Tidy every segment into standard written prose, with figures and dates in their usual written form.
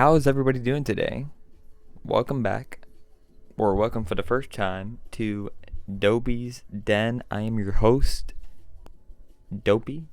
How is everybody doing today? Welcome back, or welcome for the first time to Dopey's Den. I am your host, Dopey.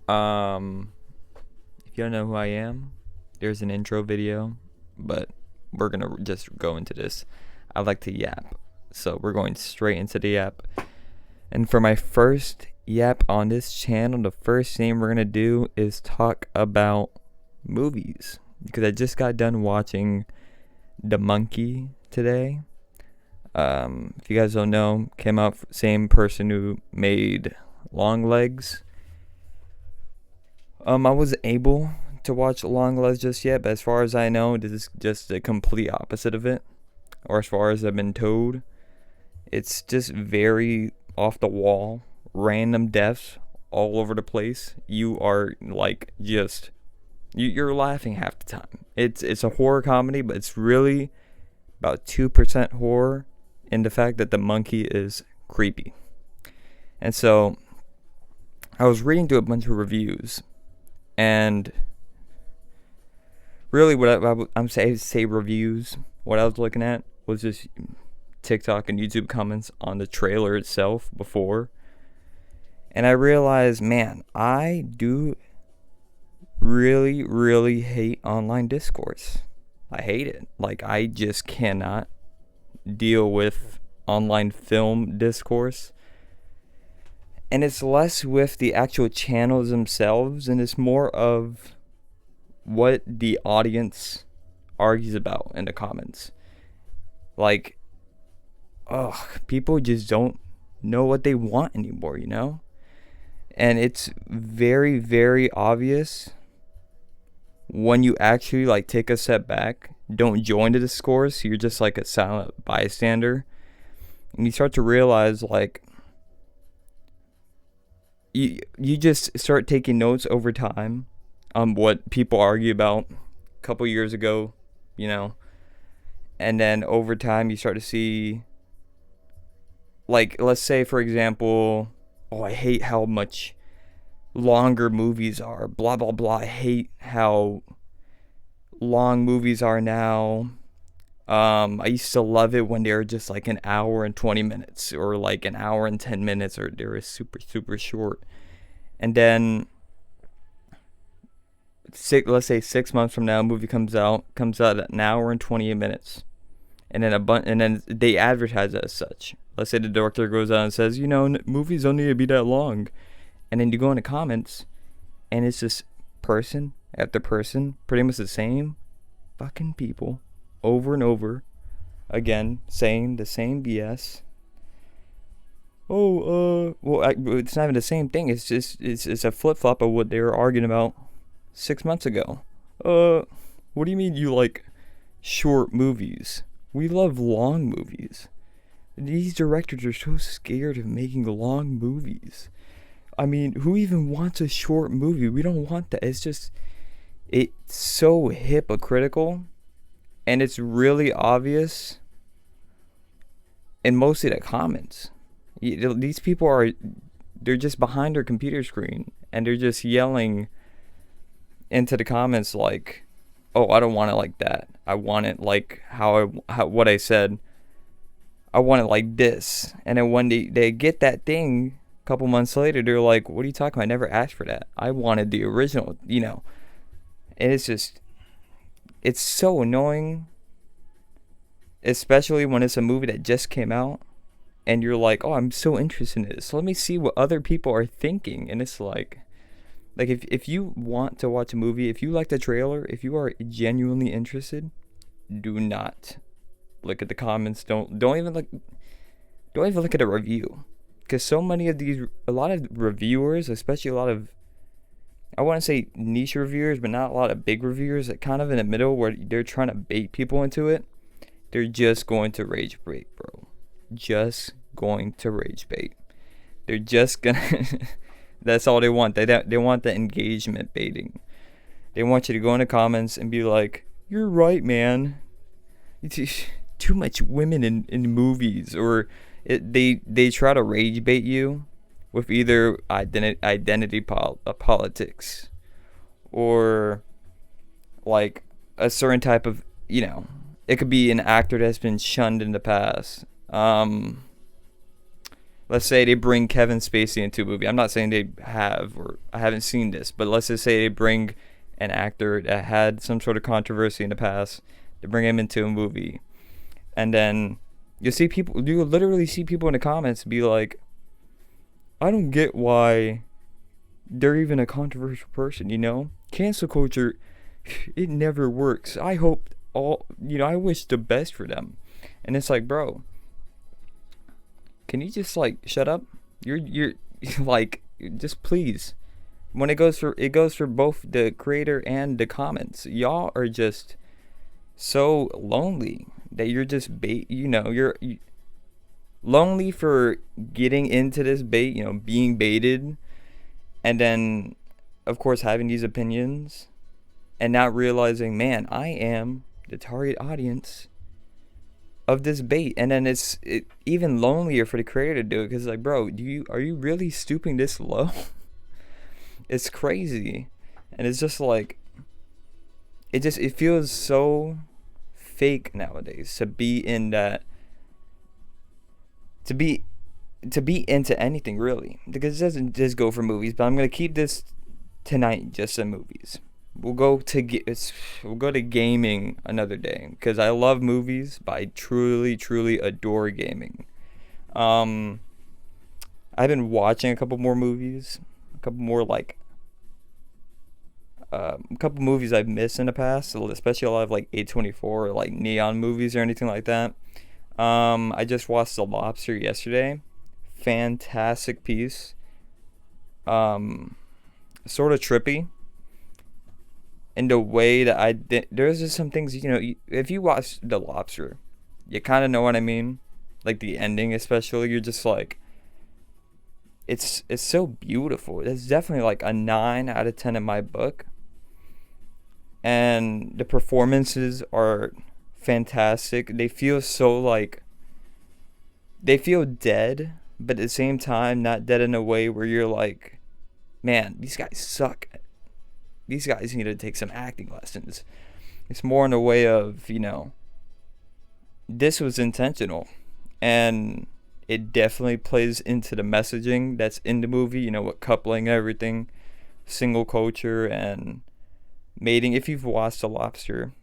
If you don't know who I am, there's an intro video, but we're gonna just go into this. I like to yap, so we're going straight into the yap. And for my first yap on this channel, the first thing we're gonna do is talk about movies, because I just got done watching The Monkey today. If you guys don't know, came out same person who made Long Legs. I wasn't able to watch Long Legs just yet, but as far as I know, this is just the complete opposite of it. Or as far as I've been told, it's just very off the wall, random deaths all over the place. You are like just you're laughing half the time. It's a horror comedy, but it's really about 2% horror in the fact that the monkey is creepy. And so I was reading through a bunch of reviews, and really what I'm say reviews, what I was looking at was just TikTok and YouTube comments on the trailer itself before. And I realized, man, I do really hate online discourse. I hate it. Like, I just cannot deal with online film discourse. And it's less with the actual channels themselves, and it's more of what the audience argues about in the comments. Like, people just don't know what they want anymore, you know? And it's very obvious when you actually like take a step back, don't join the discourse, you're just like a silent bystander, and you start to realize like you just start taking notes over time on what people argue about a couple years ago, you know, and then over time you start to see, like, let's say for example, I hate how much longer movies are, blah blah blah. I hate how long movies are now. I used to love it when they were just like an hour and 20 minutes, or like an hour and 10 minutes, or they were super short. And then let's say 6 months from now, a movie comes out at an hour and 28 minutes, and then they advertise it as such. Let's say the director goes out and says, movies don't need to be that long. And then you go in the comments, and it's just person after person, pretty much the same fucking people, over and over again, saying the same BS. It's not even the same thing. It's just it's a flip flop of what they were arguing about 6 months ago. What do you mean you like short movies? We love long movies. These directors are so scared of making long movies. I mean, who even wants a short movie? We don't want that. It's so hypocritical, and it's really obvious in mostly the comments. These people they're just behind their computer screen, and they're just yelling into the comments like, I don't want it like that. I want it like what I said. I want it like this. And then when they get that thing a couple months later, they're like, what are you talking about? I never asked for that. I wanted the original, And it's so annoying, especially when it's a movie that just came out, and you're like, I'm so interested in this. So let me see what other people are thinking. And it's like if you want to watch a movie, if you like the trailer, if you are genuinely interested, do not look at the comments. Don't even look at a review, because a lot of reviewers, especially a lot of, I wouldn't say niche reviewers, but not a lot of big reviewers, that kind of in the middle where they're trying to bait people into it. They're just going to rage bait, bro. Just going to rage bait. They're just gonna. That's all they want. They want the engagement baiting. They want you to go in the comments and be like, "You're right, man. Too much women in movies," or they try to rage bait you with either identity politics, or like a certain type of, it could be an actor that's been shunned in the past. Let's say they bring Kevin Spacey into a movie. I'm not saying they have, or I haven't seen this, but let's just say they bring an actor that had some sort of controversy in the past, to bring him into a movie. And then you literally see people in the comments be like, I don't get why they're even a controversial person, Cancel culture, it never works. I hope I wish the best for them. And it's like, bro, can you just like shut up? You're like, just please. When it goes for both the creator and the comments. Y'all are just so lonely that you're just you're lonely for getting into this bait, being baited, and then of course having these opinions and not realizing, man, I am the target audience of this bait. And then it's even lonelier for the creator to do it, because like, bro, are you really stooping this low? It's crazy. And it's just like, it feels so fake nowadays to be in that, to be into anything really, because it doesn't just go for movies. But I'm gonna keep this tonight just in movies. We'll go to gaming another day, because I love movies, but I truly adore gaming. I've been watching a couple more movies, a couple movies I've missed in the past, especially a lot of like A24 or like neon movies or anything like that. I just watched The Lobster yesterday. Fantastic piece. Sort of trippy in the way that there's just some things, if you watch The Lobster, you kind of know what I mean. Like the ending especially, you're just like, it's so beautiful. It's definitely like a 9 out of 10 in my book. And the performances are fantastic. They feel so like, they feel dead, but at the same time not dead in a way where you're like, man, these guys suck. These guys need to take some acting lessons. It's more in a way of, this was intentional. And it definitely plays into the messaging that's in the movie, with coupling and everything, single culture and mating. If you've watched The Lobster,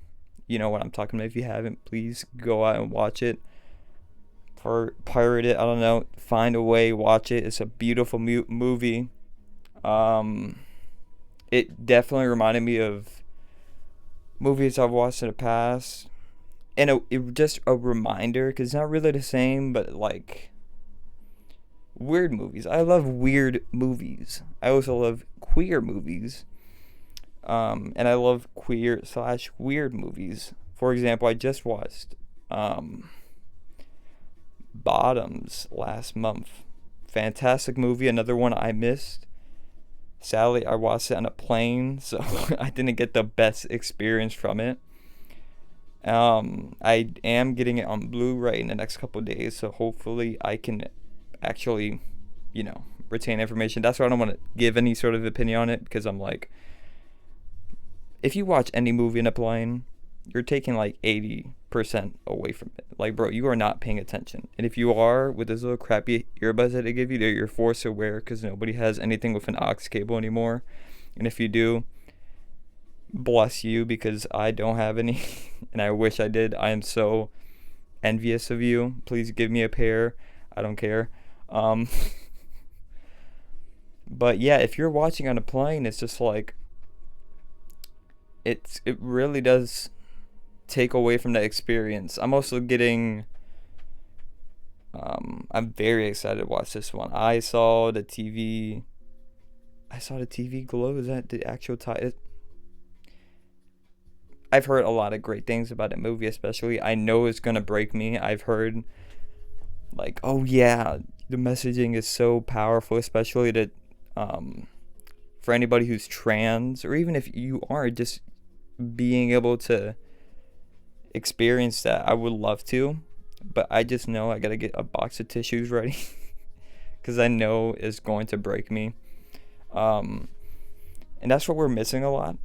you know what I'm talking about. If you haven't, please go out and watch it. Or pirate it, I don't know. Find a way, watch it. It's a beautiful movie. It definitely reminded me of movies I've watched in the past. And it just a reminder, because it's not really the same, but like weird movies. I love weird movies. I also love queer movies. And I love queer/weird movies. For example, I just watched Bottoms last month. Fantastic movie. Another one I missed. Sadly, I watched it on a plane, so I didn't get the best experience from it. I am getting it on Blu-ray in the next couple of days, so hopefully I can actually, retain information. That's why I don't want to give any sort of opinion on it, because I'm like, if you watch any movie in a plane, you're taking like 80% away from it. Like, bro, you are not paying attention. And if you are, with those little crappy earbuds that they give you, you're forced to wear, because nobody has anything with an aux cable anymore. And if you do, bless you, because I don't have any, and I wish I did. I am so envious of you. Please give me a pair. I don't care. But yeah, if you're watching on a plane, it's just like, it really does take away from the experience. I'm also getting, I'm very excited to watch this one. I saw the TV glow. Is that the actual title? I've heard a lot of great things about that movie, especially. I know it's gonna break me. I've heard like, oh yeah, the messaging is so powerful, especially that for anybody who's trans, or even if you are, just being able to experience that. I would love to, but I just know I gotta get a box of tissues ready, because I know it's going to break me. And that's what we're missing a lot.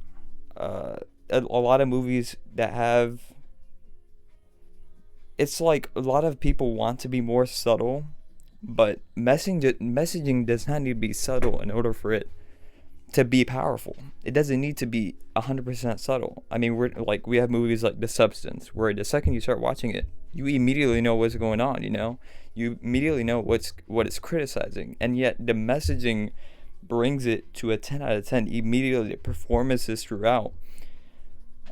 a lot of movies that have, it's like a lot of people want to be more subtle, but messaging does not need to be subtle in order for it to be powerful. It doesn't need to be 100% subtle. I mean, we have movies like The Substance, where the second you start watching it, you immediately know what's going on. You immediately know what it's criticizing, and yet the messaging brings it to a 10 out of 10 immediately. The performances throughout.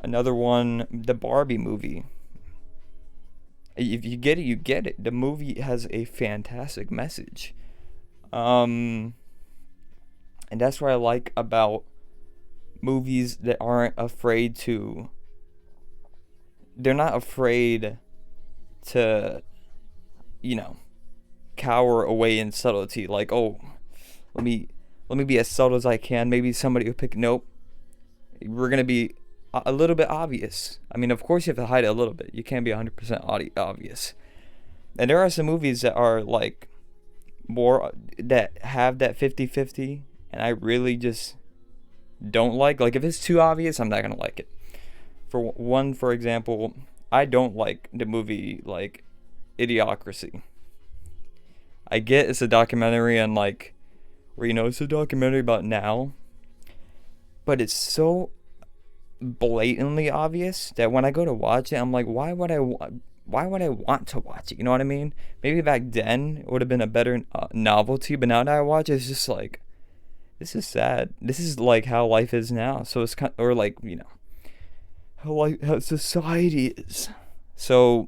Another one, the Barbie movie. If you get it, you get it. The movie has a fantastic message. And that's what I like about movies that aren't afraid to. They're not afraid to, cower away in subtlety. Like, oh, let me be as subtle as I can. Maybe somebody will pick. Nope, we're gonna be a little bit obvious. I mean, of course you have to hide it a little bit. You can't be 100% obvious. And there are some movies that are like more that have that 50-50, and I really just don't like if it's too obvious, I'm not gonna like it. For example, I don't like the movie like Idiocracy. I get it's a documentary and like where it's a documentary about now, but it's so blatantly obvious that when I go to watch it, I'm like, why would I want to watch it? You know what I mean? Maybe back then it would have been a better novelty, but now that I watch it, it's just like, this is sad. This is like how life is now. So it's kind of, or like, how society is. So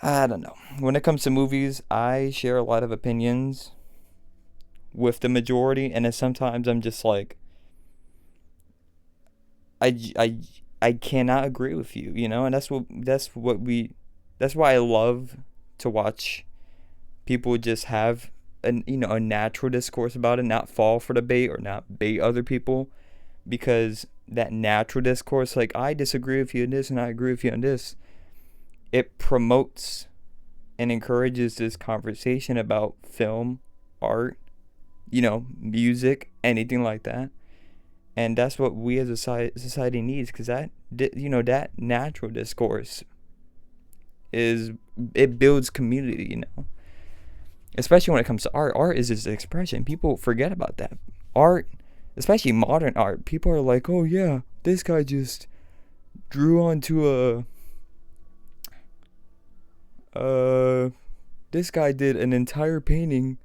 I don't know. When it comes to movies, I share a lot of opinions with the majority, and then sometimes I'm just like, I cannot agree with you, and that's why I love to watch people just have a natural discourse about it, not fall for the bait or not bait other people, because that natural discourse, like, I disagree with you in this and I agree with you on this, it promotes and encourages this conversation about film, art, music, anything like that. And that's what we as a society needs, because that natural discourse it builds community, especially when it comes to art. Art is its expression. People forget about that. Art, especially modern art, people are like, oh yeah, this guy just drew onto this guy did an entire painting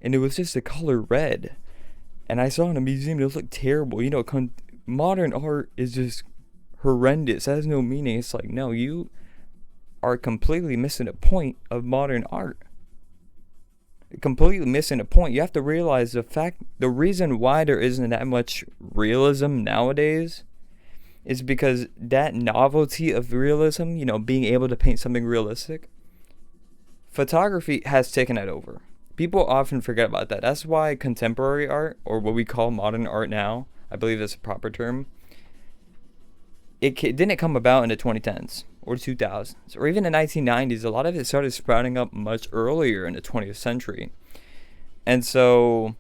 and it was just the color red. And I saw in a museum, it looked terrible. Modern art is just horrendous. It has no meaning. It's like, no, you are completely missing the point of modern art. Completely missing the point. You have to realize the reason why there isn't that much realism nowadays is because that novelty of realism, being able to paint something realistic, photography has taken it over. People often forget about that. That's why contemporary art, or what we call modern art now, I believe that's a proper term, it didn't come about in the 2010s or 2000s or even the 1990s. A lot of it started sprouting up much earlier in the 20th century. And so,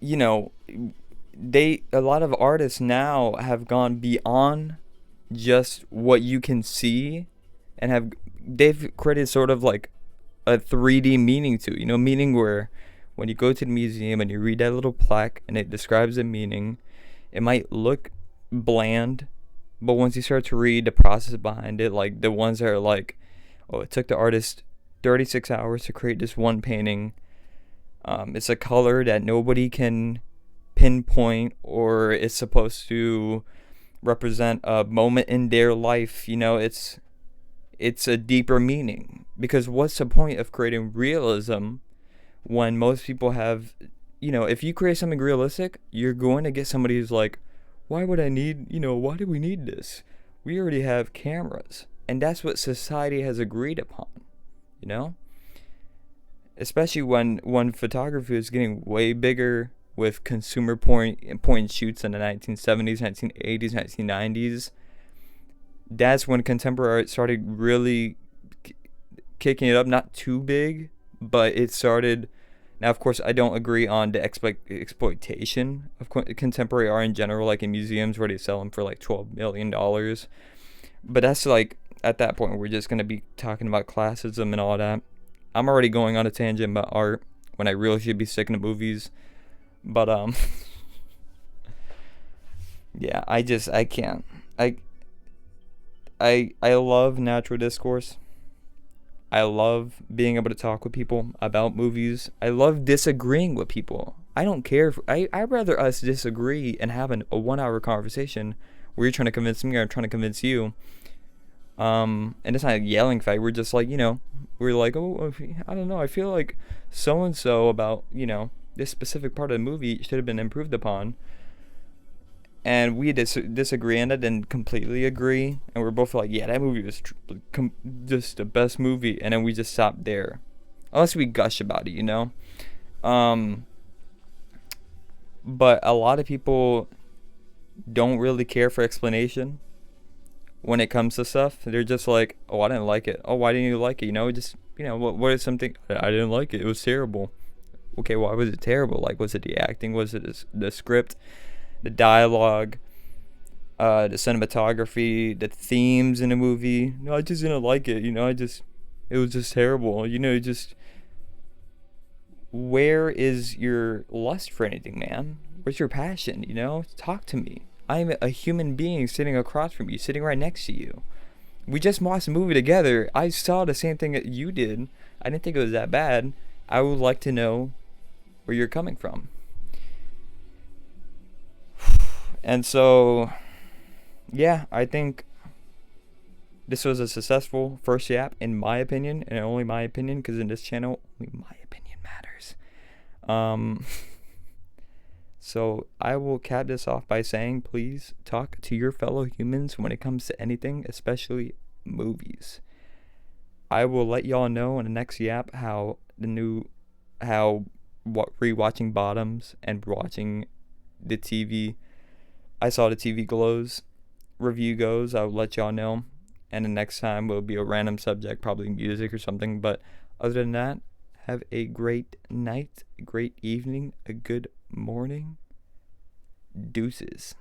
a lot of artists now have gone beyond just what you can see, and they've created sort of like a 3D meaning to, meaning where when you go to the museum and you read that little plaque and it describes the meaning, it might look bland, but once you start to read the process behind it, like the ones that are like, oh, it took the artist 36 hours to create this one painting. It's a color that nobody can pinpoint, or it's supposed to represent a moment in their life. It's a deeper meaning, because what's the point of creating realism when most people have, if you create something realistic, you're going to get somebody who's like, why do we need this? We already have cameras. And that's what society has agreed upon, especially when photography is getting way bigger with consumer point shoots in the 1970s, 1980s, 1990s. That's when contemporary art started really kicking it up. Not too big, but it started Now, of course, I don't agree on the exploitation of contemporary art in general, like in museums where they sell them for like $12 million. But that's like, at that point, we're just going to be talking about classism and all that. I'm already going on a tangent about art when I really should be sticking to movies. But, yeah, I can't. I love natural discourse. I love being able to talk with people about movies. I love disagreeing with people. I don't care. I'd rather us disagree and have a 1 hour conversation where you're trying to convince me or I'm trying to convince you. And it's not a yelling fight. We're just like, we're like, oh, I don't know. I feel like so and so about, this specific part of the movie should have been improved upon. And we disagree on it and completely agree. And we're both like, yeah, that movie was just the best movie. And then we just stop there. Unless we gush about it. But a lot of people don't really care for explanation when it comes to stuff. They're just like, oh, I didn't like it. Oh, why didn't you like it? What is something? I didn't like it. It was terrible. Okay, why was it terrible? Like, was it the acting? Was it the script? The dialogue, the cinematography, the themes in the movie? No, I just didn't like it. It was just terrible. Where is your lust for anything, man? Where's your passion? Talk to me. I'm a human being sitting across from you, sitting right next to you. We just watched a movie together. I saw the same thing that you did. I didn't think it was that bad. I would like to know where you're coming from. And so, yeah, I think this was a successful first yap, in my opinion, and only my opinion, because in this channel, only my opinion matters. So I will cap this off by saying, please talk to your fellow humans when it comes to anything, especially movies. I will let y'all know in the next yap how rewatching Bottoms and watching the TV. I saw the TV Glows review goes. I'll let y'all know. And the next time will be a random subject, probably music or something. But other than that, have a great night, a great evening, a good morning. Deuces.